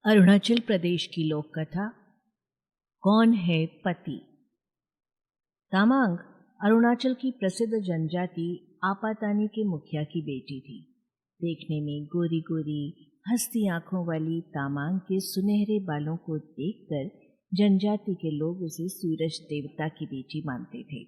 अरुणाचल प्रदेश की लोक कथा कौन है पति। तामांग अरुणाचल की प्रसिद्ध जनजाति आपातानी के मुखिया की बेटी थी। देखने में गोरी गोरी हंसती आंखों वाली तामांग के सुनहरे बालों को देखकर जनजाति के लोग उसे सूरज देवता की बेटी मानते थे।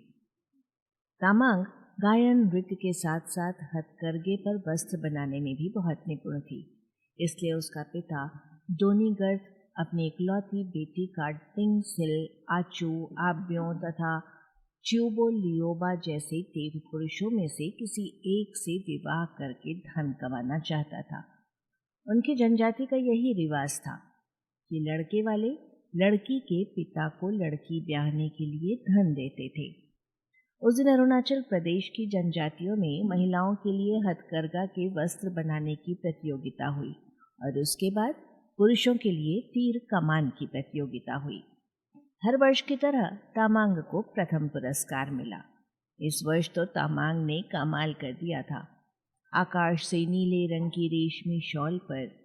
तामांग गायन नृत्य के साथ साथ हथकरघे पर वस्त्र बनाने में भी बहुत निपुण थी। इसलिए उसका पिता डोनीगर्द अपनी इकलौती बेटी का टिंगसिल, आचू, आब्यों तथा च्यूबो लियोबा जैसे देव पुरुषों में से किसी एक से विवाह करके धन कमाना चाहता था। उनकी जनजाति का यही रिवाज था कि लड़के वाले लड़की के पिता को लड़की ब्याहने के लिए धन देते थे। उस दिन अरुणाचल प्रदेश की जनजातियों में महिलाओं के लिए हथकरघा के वस्त्र बनाने की प्रतियोगिता हुई और उसके बाद पुरुषों के लिए तीर कमान की प्रतियोगिता हुई। हर वर्ष की तरह तामांग को प्रथम पुरस्कार मिला। इस वर्ष तो तामांग ने कमाल कर दिया था। आकाश से नीले रंग की रेशमी शॉल पर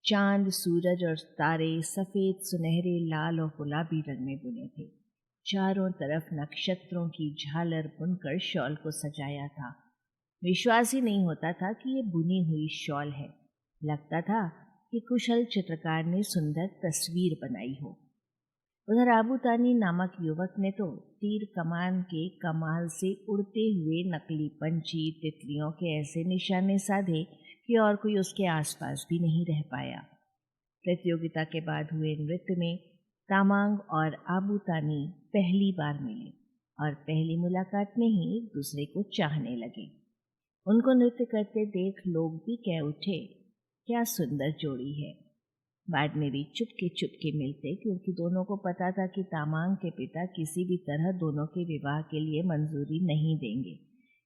चांद, सूरज और तारे सफेद, सुनहरे, लाल और गुलाबी रंग में बुने थे। चारों तरफ नक्षत्रों की झालर बुनकर शॉल को सजाया था। विश्वास ही नहीं होता था कि ये बुनी हुई शॉल है। लगता था कि कुशल चित्रकार ने सुंदर तस्वीर बनाई हो। उधर आबूतानी नामक युवक ने तो तीर कमान के कमाल से उड़ते हुए नकली पंछी, तितलियों के ऐसे निशाने साधे कि और कोई उसके आसपास भी नहीं रह पाया। प्रतियोगिता के बाद हुए नृत्य में तामांग और आबूतानी पहली बार मिले और पहली मुलाकात में ही एक दूसरे को चाहने लगे। उनको नृत्य करते देख लोग भी कह उठे, क्या सुंदर जोड़ी है। बाद में भी चुपके चुपके मिलते, क्योंकि दोनों को पता था कि तामांग के पिता किसी भी तरह दोनों के विवाह के लिए मंजूरी नहीं देंगे।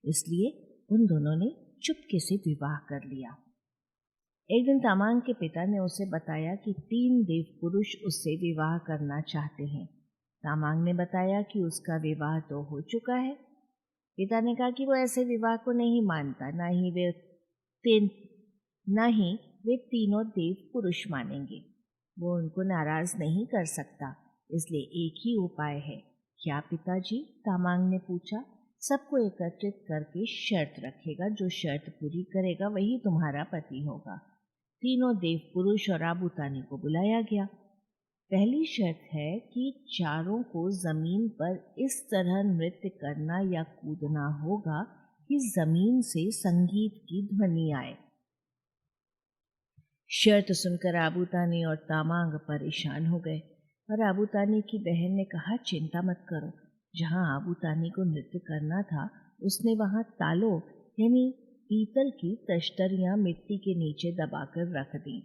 इसलिए उन दोनों ने चुपके से विवाह कर लिया। एक दिन तामांग के पिता ने उसे बताया कि 3 देव पुरुष उससे विवाह करना चाहते हैं। तामांग ने बताया कि उसका विवाह तो हो चुका है। पिता ने कहा कि वो ऐसे विवाह को नहीं मानता, ना ही वे तीनों देव पुरुष मानेंगे। वो उनको नाराज नहीं कर सकता, इसलिए एक ही उपाय है। क्या पिताजी? तामांग ने पूछा। सबको एकत्रित करके शर्त रखेगा, जो शर्त पूरी करेगा वही तुम्हारा पति होगा। तीनों देव पुरुष और आबूतानी को बुलाया गया। पहली शर्त है कि चारों को जमीन पर इस तरह नृत्य करना या कूदना होगा कि जमीन से संगीत की ध्वनि आए। शर्त सुनकर आबूतानी और तामांग परेशान हो गए, और आबूतानी की बहन ने कहा, चिंता मत करो। जहाँ आबूतानी को नृत्य करना था उसने वहाँ तालों यानी पीतल की तश्तरियां मिट्टी के नीचे दबाकर रख दी।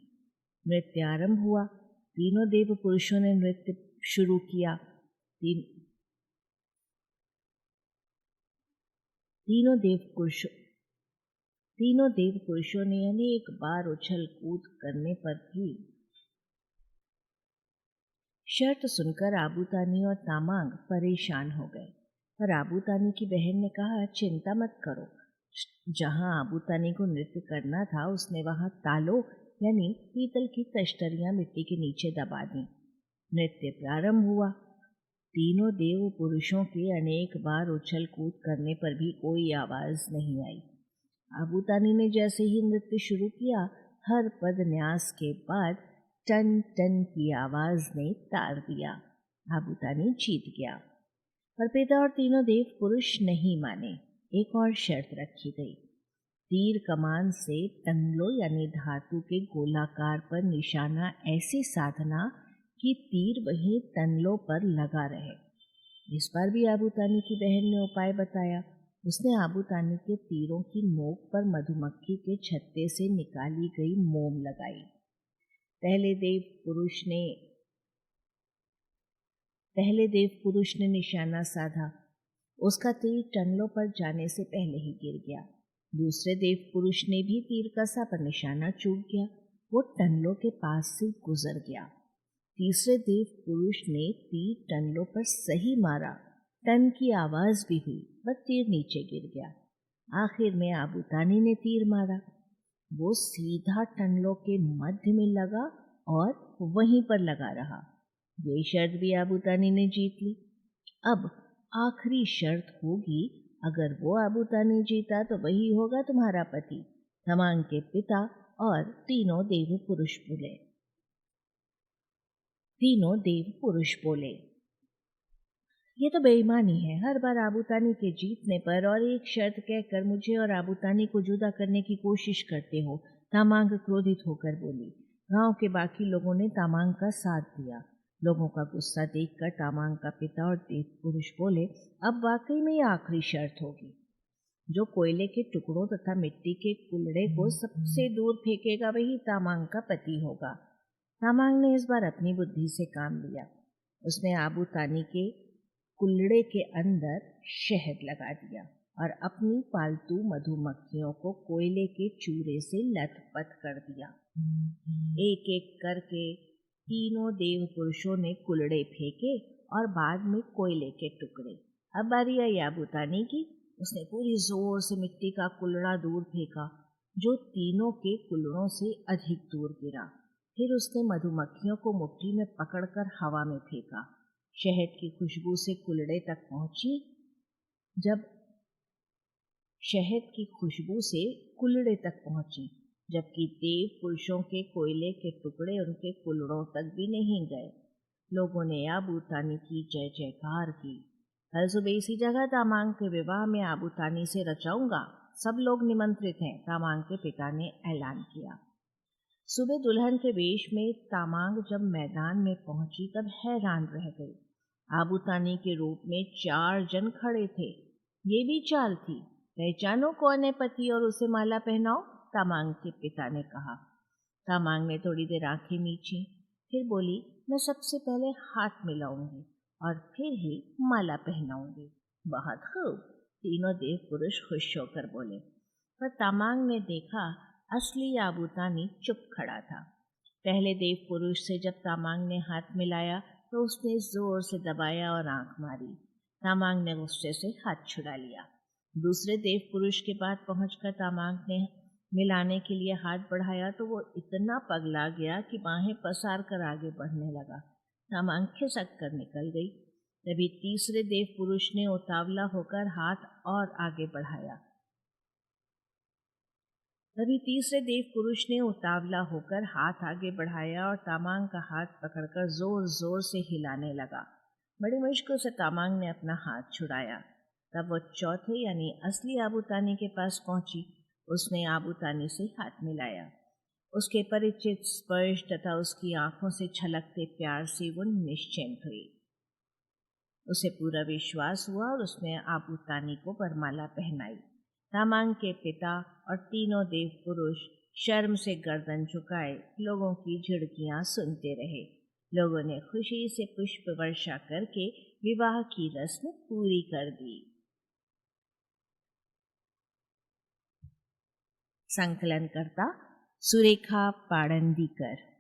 नृत्य आरंभ हुआ। तीनों देव पुरुषों ने नृत्य शुरू किया। तीनों देव पुरुषों ने अनेक बार उछल कूद करने पर भी शर्त सुनकर आबूतानी और तामांग परेशान हो गए। पर आबूतानी की बहन ने कहा, चिंता मत करो। जहाँ आबूतानी को नृत्य करना था उसने वहाँ तालों यानी पीतल की तश्तरियां मिट्टी के नीचे दबा दी। नृत्य प्रारंभ हुआ। तीनों देव पुरुषों के अनेक बार उछल कूद करने पर भी कोई आवाज नहीं आई। आबूतानी ने जैसे ही नृत्य शुरू किया, हर पद न्यास के बाद टन टन की आवाज ने तार दिया। आबूतानी जीत गया। पर पिता और तीनों देव पुरुष नहीं माने। एक और शर्त रखी गई। तीर कमान से टंगलों यानी धातु के गोलाकार पर निशाना ऐसे साधना कि तीर वहीं टंगलों पर लगा रहे। इस बार भी आबूतानी की बहन ने उपाय बताया। उसने आबूतानी के तीरों की नोक पर मधुमक्खी के छत्ते से निकाली गई मोम लगाई। पहले देव पुरुष ने निशाना साधा। उसका तीर टंगलों पर जाने से पहले ही गिर गया। दूसरे देव पुरुष ने भी तीर कसा पर निशाना चूक गया। वो टंगलों के पास से गुजर गया। तीसरे देव पुरुष ने तीर टंगलों पर सही मारा। टन की आवाज भी हुई, पर तीर नीचे गिर गया। आखिर में आबूतानी ने तीर मारा। वो सीधा टंगलों के मध्य में लगा और वहीं पर लगा रहा। ये शर्त भी आबूतानी ने जीत ली। अब आखिरी शर्त होगी, अगर वो आबूतानी जीता तो वही होगा तुम्हारा पति। तमांग के पिता और तीनों देव पुरुष बोले, ये तो बेईमानी है। हर बार आबूतानी के जीतने पर और एक शर्त कहकर मुझे और आबूतानी को जुदा करने की कोशिश करते हो। तामांग क्रोधित होकर बोली। गांव के बाकी लोगों ने तामांग का साथ दिया। लोगों का गुस्सा देखकर तामांग का पिता और देव पुरुष बोले, अब वाकई में ये आखिरी शर्त होगी। जो कोयले के टुकड़ों तथा मिट्टी के कुल्हड़े को सबसे दूर फेंकेगा वही तामांग का पति होगा। तामांग ने इस बार अपनी बुद्धि से काम लिया। उसने आबूतानी के कुल्हड़े के अंदर शहद लगा दिया और अपनी पालतू मधुमक्खियों को कोयले के चूरे से लथपथ कर दिया। एक एक करके तीनों देव पुरुषों ने कुल्हड़े फेंके और बाद में कोयले के टुकड़े। अब बारी आई आबूतानी की। उसने पूरी जोर से मिट्टी का कुल्हड़ा दूर फेंका, जो तीनों के कुल्हड़ों से अधिक दूर गिरा। फिर उसने मधुमक्खियों को मुट्ठी में पकड़कर हवा में फेंका। शहद की खुशबू से कुल्हड़े तक पहुंची। जबकि देव पुरुषों के कोयले के टुकड़े उनके कुल्हड़ों तक भी नहीं गए। लोगों ने आबूतानी की जय जयकार की। कल सुबह इसी जगह तामांग के विवाह में आबूतानी से रचाऊंगा। सब लोग निमंत्रित हैं, तामांग के पिता ने ऐलान किया। सुबह दुल्हन के वेश में तामांग जब मैदान में पहुंची तब हैरान रह गई। आबूतानी के रूप में 4 जन खड़े थे। ये भी चाल थी। पहचानो कौन है पति और उसे माला पहनाओ, तामांग के पिता ने कहा। तामांग ने थोड़ी देर आंखें मींची, फिर बोली, मैं सबसे पहले हाथ मिलाऊंगी और फिर ही माला पहनाऊंगी। बहुत खूब, तीनों देव पुरुष खुश होकर बोले। पर तामांग ने देखा असली आबूतानी चुप खड़ा था। पहले देव पुरुष से जब तामांग ने हाथ मिलाया तो उसने जोर से दबाया और आंख मारी। तामांग ने गुस्से से हाथ छुड़ा लिया। दूसरे देव पुरुष के पास पहुंचकर तामांग ने मिलाने के लिए हाथ बढ़ाया तो वो इतना पगला गया कि बाहें पसार कर आगे बढ़ने लगा। तामांग खिसक कर निकल गई। तभी तीसरे देव पुरुष ने उतावला होकर हाथ और आगे बढ़ाया। और तामांग का हाथ पकड़कर जोर जोर से हिलाने लगा। बड़ी मुश्किल से तामांग ने अपना हाथ छुड़ाया। तब वो चौथे यानी असली आबूतानी के पास पहुंची। उसने आबूतानी से हाथ मिलाया। उसके परिचित स्पर्श तथा उसकी आंखों से छलकते प्यार से वो निश्चिंत हुई। उसे पूरा विश्वास हुआ और उसने आबूतानी को वरमाला पहनाई। तामांग के पिता और तीनों देव पुरुष शर्म से गर्दन झुकाए लोगों की झिड़कियां सुनते रहे। लोगों ने खुशी से पुष्प वर्षा करके विवाह की रस्म पूरी कर दी। संकलन करता सुरेखा पाड़ंदीकर।